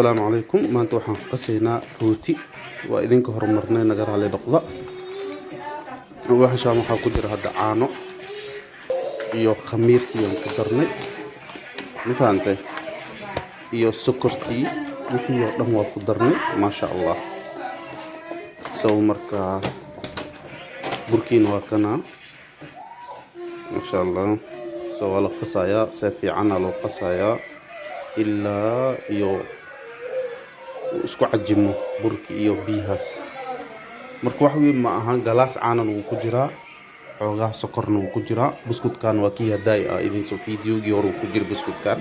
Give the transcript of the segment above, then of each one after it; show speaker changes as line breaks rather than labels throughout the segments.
السلام عليكم. ما أنتوا قصينا روتي وإذن كهرمرنا نجار على دقة وحشام حاكودر هذا عانو iyo khamiirkii aan ku darnay mafaantay iyo sokortii wixii oo dhan waa ku darnay ma sha Allah soo marka burkiina waa kana ma sha Allah soo wala qasaya si fiican loo qasaya ilaa iyo isku cajimo burki iyo biyahaas marka wax weyn ma aha galaas caanan uu ku jiraa xogaa sokorna uu ku jiraa buskudkan waa kii haday idin soo fiidiyoogii hore ku jira buskudkan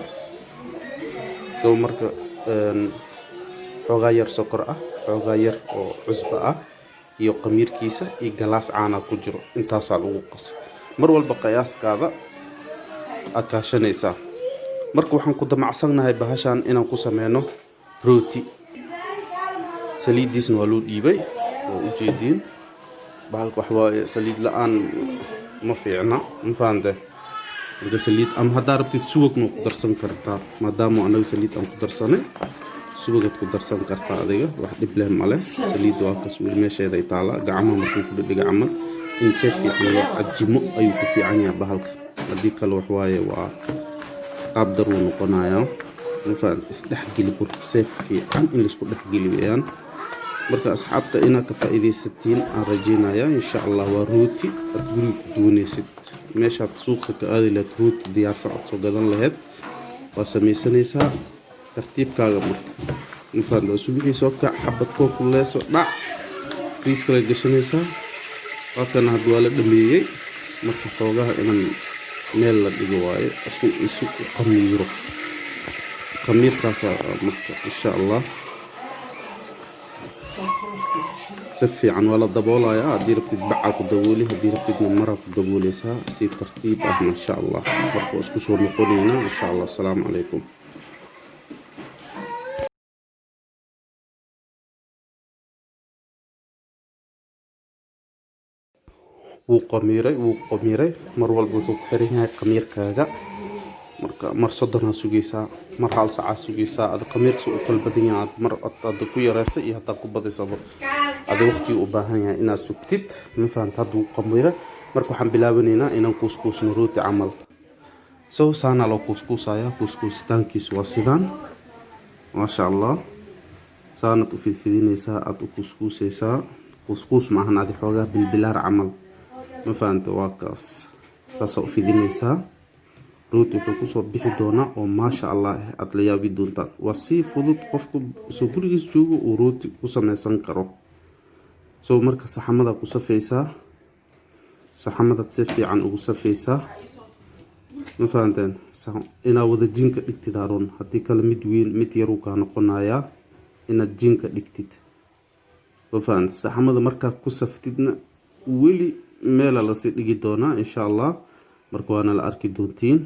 soo marka xogaa yar sokor ah xogaa yar oo cusba ah iyo qamiirkiisa iyo galaas caana ku jiro intaas lagu qas mar walba qiyaaskaada akaashanaysa marka waxaan ku damacsanahay bahashan inaan ku sameeyno rooti saliidisna waa loo dhiibay oo u jeedin bahal waxba saliid la'aan ma fiicna ma faante marka saliid am hadaa rabtid subagna ku darsan kartaa maadaama anaga saliid aan ku darsanay subagad ku darsan kartaa adiga wax dhib leh male saliid waa ka soo meesheeda ay taala gacmo markuu ku dhiga camal in si fiican loo ajimo ayuu ku fiican yahay bahalka hadii kale wax waaye waa qaab daru noqonayo ma faante isdhexgeli burka si fiican in la isku dhexgeliyaan marka asxaabta ina ka faa'iideysatiin aan rajeynaya insha Allah waa rooti aad guriga ku doonaysid meesha suuqa ka aadi lahayd rooti diyaarsan aad soo gadan lahayd waa samaysanaysaa tartiibkaaga marka infaadla suuqii soo ka xabad koo kuleeso dhac fiis kale gashanaysaa halkana hadda waa la dhameeyay marka xoogaha inaan meel la dhigo waaye isu qamiiro qamiirkaas marka insha Allah سفي عن ولا ضبولا يا دير بتد بعك ودبولي دير بتد مرة ودبولي سي ترتيب ما شاء الله بركو اسكو صور نقولينا ان شاء الله السلام عليكم وقميري مر والبو خيرينها قمير كاغا marka mar sadana sugaysa mar hal saac sugaysa ad qamiirka soo kala badan yahay mar ad ku yaraysa iyo hada ku badisaba ad waqti u baahan yahay inaad sugtid ma fahantaa duu qamiira marka waxaan bilaabaneynaa inaan couscousno rooti camal soo saana loo couscousaya couscoustankiis waa sidaan ma sha Allah saana u fidinaysa ad u couscousaysa couscous ma ahan ad xoogaa bilbilaar camal ma fahantaa waa kaas saasa u fidinaysa روتي وكوسو بixi doona oo ma sha Allah aad la yaabi doonta waa si fudud qofku soo gurigiis joogo oo rooti ku sameysan karo soo marka saxamada ku safeysa saxamada si fiican ugu safeysa ma fahanteen ina wada jinka dhigtid aaron hadii kala mid weyn mid yar uu ka noqonaya ina jinka dhigtid ma fahanteen saxamada marka ku saftidna wali meel la si dhigi doona insha Allah marka waana la arki doontiin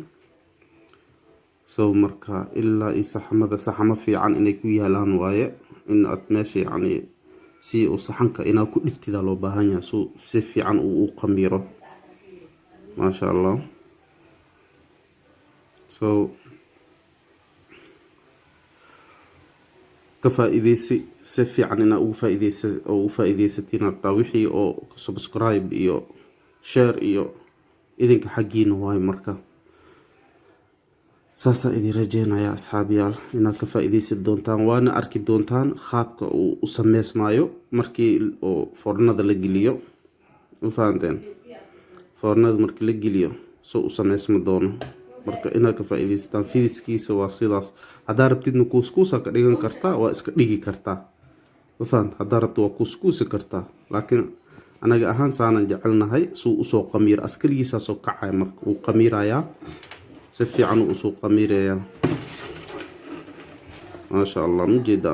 soo marka ilaa saxamada saxama fiican inay ku yaalaan waaye in aad meesha yani si uu saxanka ina ku dhigtida loo baahan yahay soo si fiican uu qamiiro ma sha Allah soo ka faa'iideysi si fiican ina ugu faa'iideysatiin wixii oo subscribe iyo share iyo idinka xaqiina waay marka saasa idin rajeynaya asxaabiyaal inaad ka faa'iideysan doontaan waana arki doontaan qaabka uu u sameysmaayo markii oo foornada la geliyo u fahanteen foornada markii la geliyo soo u sameysma doono marka inaad ka faa'iideysataan fidiskiisa waa sidaas hadaa rabtidna couscous ka dhigan kartaa waa iska dhigi kartaa u fahant hadaa rabto waa couscous kartaa laakiin anaga ahaan saanan jecelnahay suu u soo qamiir askaliisa soo kacay marka uu qamiiraya si fiican uu soo qamiiraya ma sha Allah mujida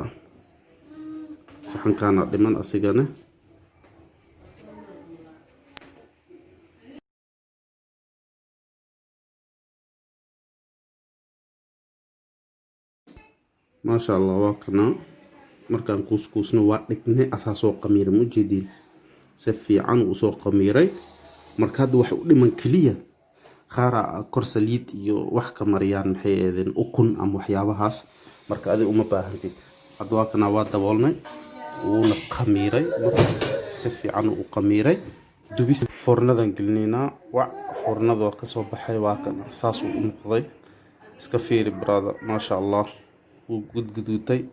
saxan kana dhiman asigana ma sha Allah waa kana markaan couscousna waa dhignay asaasoo qamiir mujidin si fiican uu soo qamiiray marka hadda wax u dhiman kaliya qaara kor saliid iyo wax ka mariyaan maxay eedeen ukun ama waxyaabahaas marka adiga uma baahantid أدواكنا واد دبولنا ونقميري سفي عنه وقميري دبيس فرنا قلنينا فرنا ذو كسب بحي واكن أساس ومقضي اسكفيري برادا ما شاء الله وقد قدوتي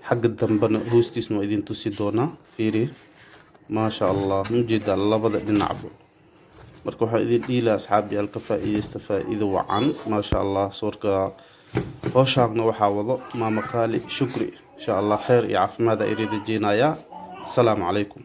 حق الدنبنا هوستيس نو إذن تسيدونا فيري ما شاء الله نجد الله بدأ نلعبه marka waxaa idin dhiila asxaabi alka faa'iideysta faa'iido wacan ma sha Allah suurka hawshaagna waxaa wado maama qaali shukri insha Allah khair iyo caafimaad ay ridajeenaya assalamu calaykum